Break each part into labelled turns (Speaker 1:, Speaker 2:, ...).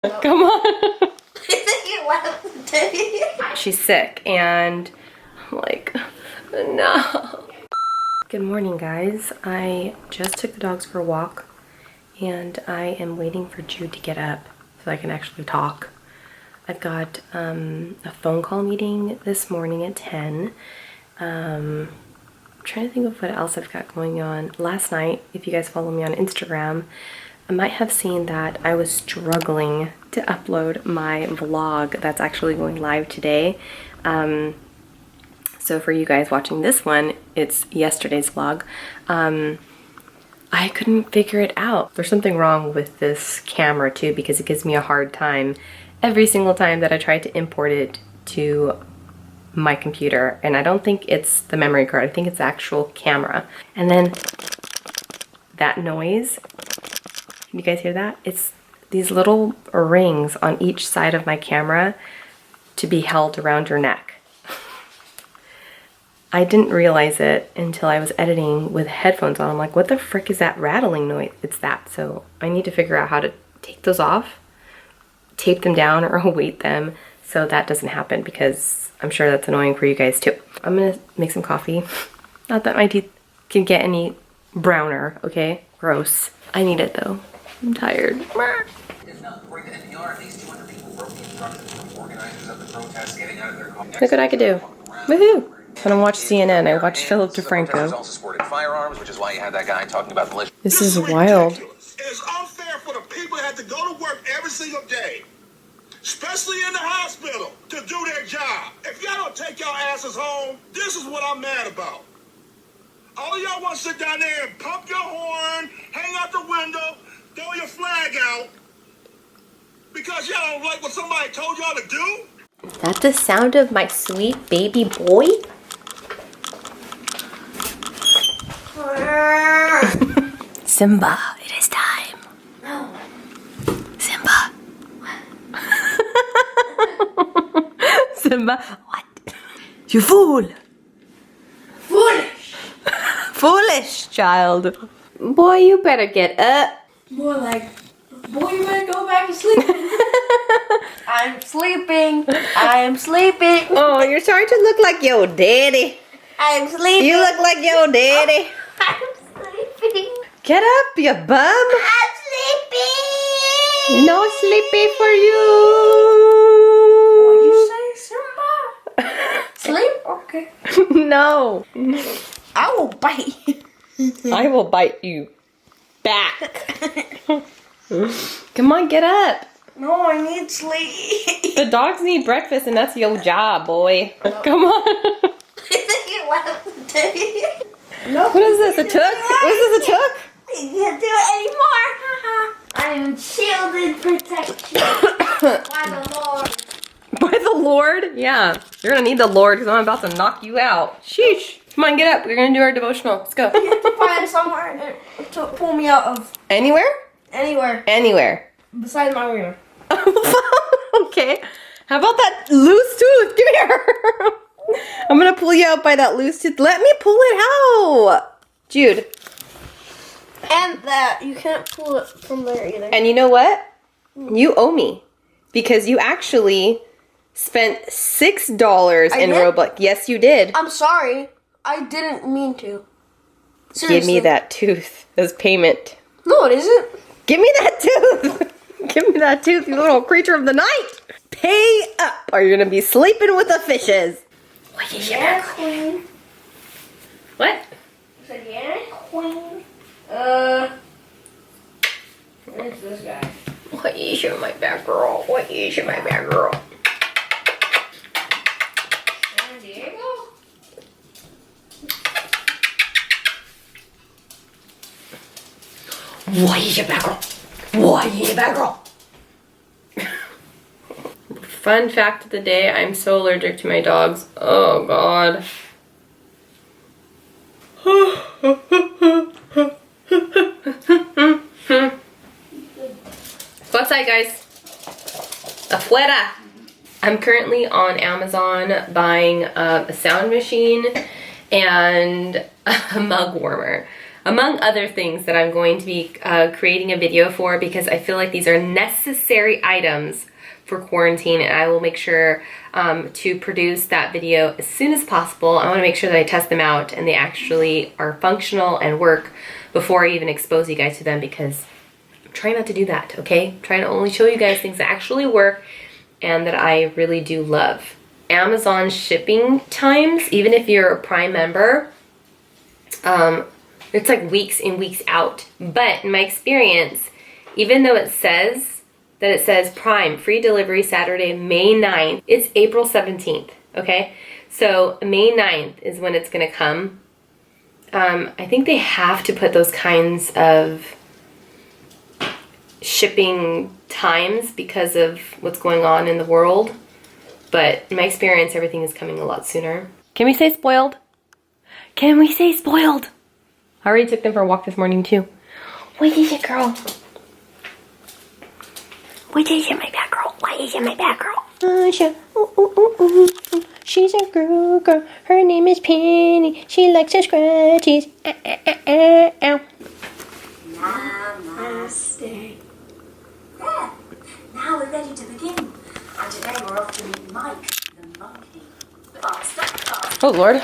Speaker 1: Come on. She's sick and I'm like, no. Good morning, guys. I just took the dogs for a walk and I am waiting for Jude to get up so I can actually talk. I've got a phone call meeting this morning at 10. I'm trying to think of what else I've got going on. Last night, if you guys follow me on Instagram, I might have seen that I was struggling to upload my vlog that's actually going live today. So for you guys watching this one, it's yesterday's vlog. I couldn't figure it out. There's something wrong with this camera too, because it gives me a hard time every single time that I try to import it to my computer. And I don't think it's the memory card, I think it's the actual camera. And then that noise, can you guys hear that? It's these little rings on each side of my camera to be held around your neck. I didn't realize it until I was editing with headphones on. I'm like, what the frick is that rattling noise? It's that. So I need to figure out how to take those off, tape them down, or weight them so that doesn't happen, because I'm sure that's annoying for you guys too. I'm gonna make some coffee. Not that my teeth can get any browner, okay? Gross. I need it though. I'm tired. Look what I could do. Woohoo! I don't watch CNN, I watch Philip DeFranco. This is wild.
Speaker 2: It's unfair for the people that have to go to work every single day, especially in the hospital, to do their job. If y'all don't take y'all asses home, this is what I'm mad about. All of y'all want to sit down there and pump your horn, hang out the window, throw your flag out, because y'all don't like what somebody told y'all to do?
Speaker 1: Is that the sound of my sweet baby boy? Simba, it is time.
Speaker 3: No.
Speaker 1: Simba. Simba, what? You fool.
Speaker 3: Foolish.
Speaker 1: Foolish child. Boy, you better get up.
Speaker 3: More like, boy, you better go back to sleep. I'm sleeping. I am sleeping.
Speaker 1: Oh, you're starting to look like your daddy.
Speaker 3: I'm sleeping.
Speaker 1: You look like your daddy.
Speaker 3: I'm sleeping.
Speaker 1: Get up, you bum.
Speaker 3: I'm sleeping.
Speaker 1: No sleepy for you.
Speaker 3: What you say, Simba? Sleep? Okay.
Speaker 1: No.
Speaker 3: I will bite you.
Speaker 1: I will bite you back. Come on, get up.
Speaker 3: No, I need sleep.
Speaker 1: The dogs need breakfast and that's your job, boy. Come on.
Speaker 3: No.
Speaker 1: What is this, a took? What is this, a took?
Speaker 3: You can't do it anymore. I am shielded protection by the Lord.
Speaker 1: By the Lord? Yeah. You're gonna need the Lord because I'm about to knock you out. Sheesh. Come on, get up. We're gonna do our devotional. Let's go.
Speaker 3: You have to find somewhere to pull me out of.
Speaker 1: Anywhere?
Speaker 3: Anywhere.
Speaker 1: Anywhere.
Speaker 3: Besides my room.
Speaker 1: Okay. How about that loose tooth? Come here. I'm gonna pull you out by that loose tooth. Let me pull it out. Jude.
Speaker 3: And that. You can't pull it from there either.
Speaker 1: And you know what? You owe me. Because you actually spent $6 in
Speaker 3: did?
Speaker 1: Roblox. Yes, you did.
Speaker 3: I'm sorry. I didn't mean to. Seriously.
Speaker 1: Give me that tooth as payment.
Speaker 3: No, it isn't.
Speaker 1: Give me that tooth. Give me that tooth, you little creature of the night. Pay up or you're going to be sleeping with the fishes. What is
Speaker 3: Yeah, queen.
Speaker 1: What?
Speaker 3: I said, yeah, queen. Where's this guy?
Speaker 1: What is your my bad girl? What is your my bad girl?
Speaker 3: San Diego?
Speaker 1: What is your bad girl? What is your bad girl? Fun fact of the day, I'm so allergic to my dogs. Oh God. Go outside, guys. Afuera. I'm currently on Amazon buying a sound machine and a mug warmer. among other things that I'm going to be creating a video for, because I feel like these are necessary items for quarantine, and I will make sure to produce that video as soon as possible. I want to make sure that I test them out and they actually are functional and work before I even expose you guys to them, because I'm trying not to do that, okay? I'm trying to only show you guys things that actually work and that I really do love. Amazon shipping times, even if you're a Prime member, it's like weeks and weeks out. But in my experience, even though it says Prime, free delivery Saturday, May 9th, it's April 17th, okay? So May 9th is when it's gonna come. I think they have to put those kinds of shipping times because of what's going on in the world. But in my experience, everything is coming a lot sooner. Can we say spoiled? Can we say spoiled? I already took them for a walk this morning too. What is it, girl? What is it, my bad girl? What is it, my bad girl? She's a girl. Her name is Penny. She likes her scratchies. Ow.
Speaker 4: Namaste. There. Now we're ready to begin. And today we're off to meet Mike, the monkey. Faster, faster.
Speaker 1: Oh, Lord.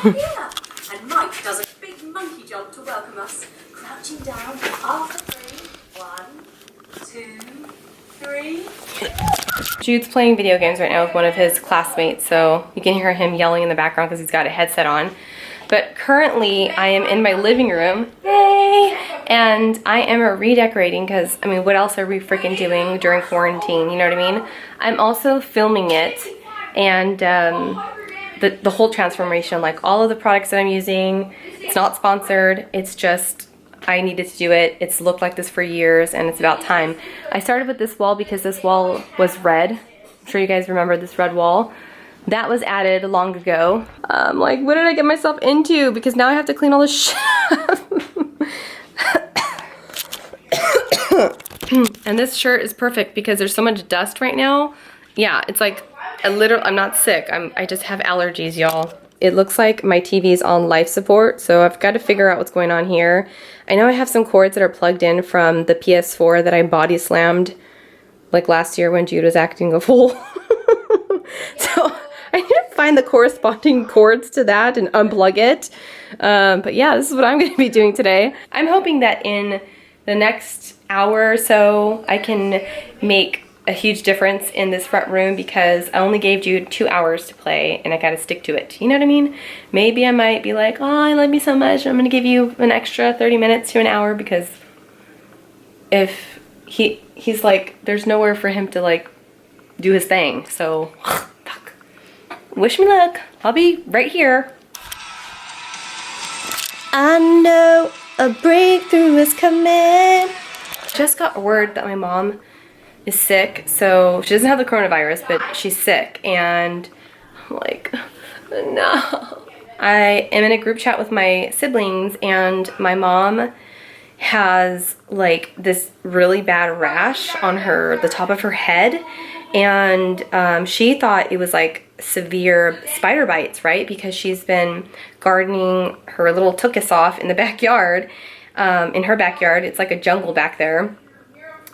Speaker 4: Yeah. And Mike does a big monkey jump to welcome us. Crouching down after 3. 1, 2, 3.
Speaker 1: Jude's playing video games right now with one of his classmates, so you can hear him yelling in the background because he's got a headset on. But currently, I am in my living room, yay! And I am redecorating because, I mean, what else are we freaking doing during quarantine, you know what I mean? I'm also filming it, and the whole transformation, like all of the products that I'm using, it's not sponsored, it's just, I needed to do it. It's looked like this for years, and it's about time. I started with this wall because this wall was red. I'm sure you guys remember this red wall. That was added long ago. Like, what did I get myself into? Because now I have to clean all this shit up. And this shirt is perfect because there's so much dust right now. Yeah, it's like I'm not sick. I just have allergies, y'all. It looks like my TV is on life support, so I've got to figure out what's going on here. I know I have some cords that are plugged in from the PS4 that I body slammed like last year when Jude was acting a fool. So I need to find the corresponding cords to that and unplug it. But yeah, this is what I'm going to be doing today. I'm hoping that in the next hour or so I can make a huge difference in this front room, because I only gave Jude 2 hours to play and I gotta stick to it. You know what I mean? Maybe I might be like, oh, I love you so much, I'm gonna give you an extra 30 minutes to an hour, because if he's like, there's nowhere for him to like do his thing. So, fuck. Wish me luck. I'll be right here. I know a breakthrough is coming. Just got word that my mom is sick, so she doesn't have the coronavirus, but she's sick, and I'm like, no. I am in a group chat with my siblings, and my mom has like this really bad rash on the top of her head, and she thought it was like severe spider bites, right? Because she's been gardening her little tuchus off in the backyard, in her backyard. It's like a jungle back there.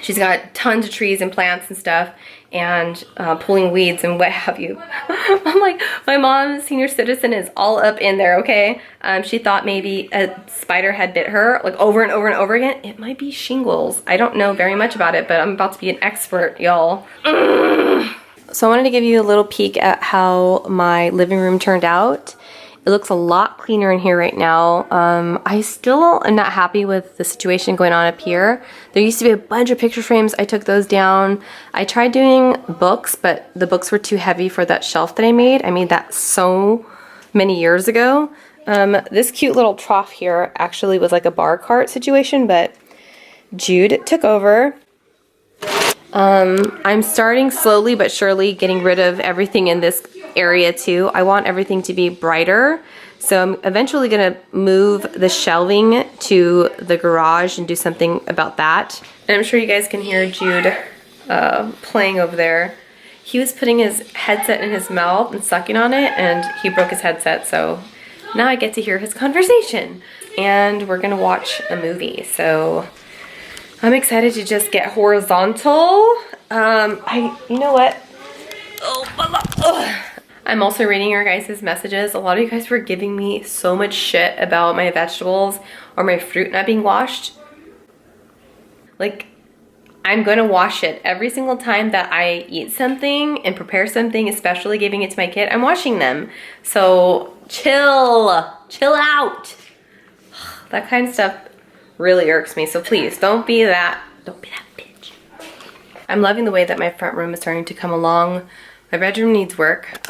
Speaker 1: She's got tons of trees and plants and stuff, and pulling weeds and what have you. I'm like, my mom's senior citizen is all up in there, okay? She thought maybe a spider had bit her, like over and over and over again. It might be shingles. I don't know very much about it, but I'm about to be an expert, y'all. So I wanted to give you a little peek at how my living room turned out. It looks a lot cleaner in here right now. I still am not happy with the situation going on up here. There used to be a bunch of picture frames. I took those down. I tried doing books, but the books were too heavy for that shelf that I made. I made that so many years ago. This cute little trough here actually was like a bar cart situation, but Jude took over. I'm starting slowly but surely getting rid of everything in this area too. I want everything to be brighter, so I'm eventually gonna move the shelving to the garage and do something about that. And I'm sure you guys can hear Jude playing over there. he was putting his headset in his mouth and sucking on it, and he broke his headset, so now I get to hear his conversation. And we're gonna watch a movie, so I'm excited to just get horizontal. You know what? I'm also reading your guys' messages. A lot of you guys were giving me so much shit about my vegetables or my fruit not being washed. Like, I'm gonna wash it every single time that I eat something and prepare something, especially giving it to my kid. I'm washing them. So chill out. That kind of stuff really irks me. So please don't be that bitch. I'm loving the way that my front room is starting to come along. My bedroom needs work.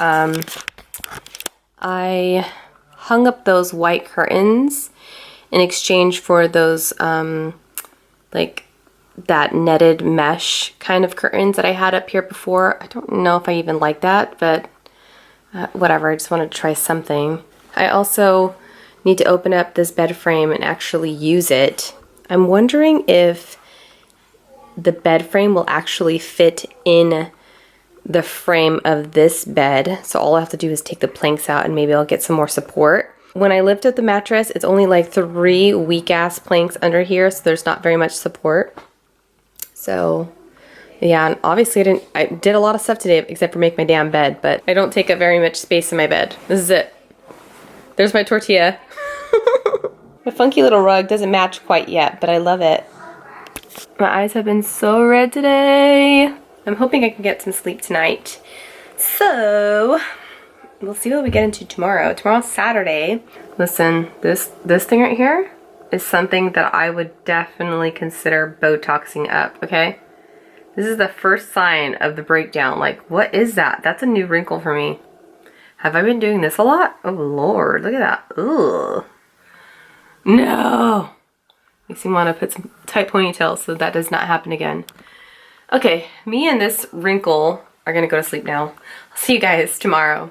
Speaker 1: I hung up those white curtains in exchange for those like that netted mesh kind of curtains that I had up here before. I don't know if I even like that, but whatever, I just wanted to try something. I also need to open up this bed frame and actually use it. I'm wondering if the bed frame will actually fit in the frame of this bed. So all I have to do is take the planks out and maybe I'll get some more support. When I lift up the mattress, it's only like 3 weak ass planks under here, so there's not very much support. So yeah, and obviously I did a lot of stuff today except for make my damn bed, but I don't take up very much space in my bed. This is it. There's my tortilla. My funky little rug doesn't match quite yet, but I love it. My eyes have been so red today. I'm hoping I can get some sleep tonight. So we'll see what we get into tomorrow. Tomorrow's Saturday. Listen, this thing right here is something that I would definitely consider Botoxing up, okay? This is the first sign of the breakdown. Like, what is that? That's a new wrinkle for me. Have I been doing this a lot? Oh Lord, look at that. Ugh. No. Makes me want to put some tight ponytails so that does not happen again. Okay, me and this wrinkle are gonna go to sleep now. I'll see you guys tomorrow.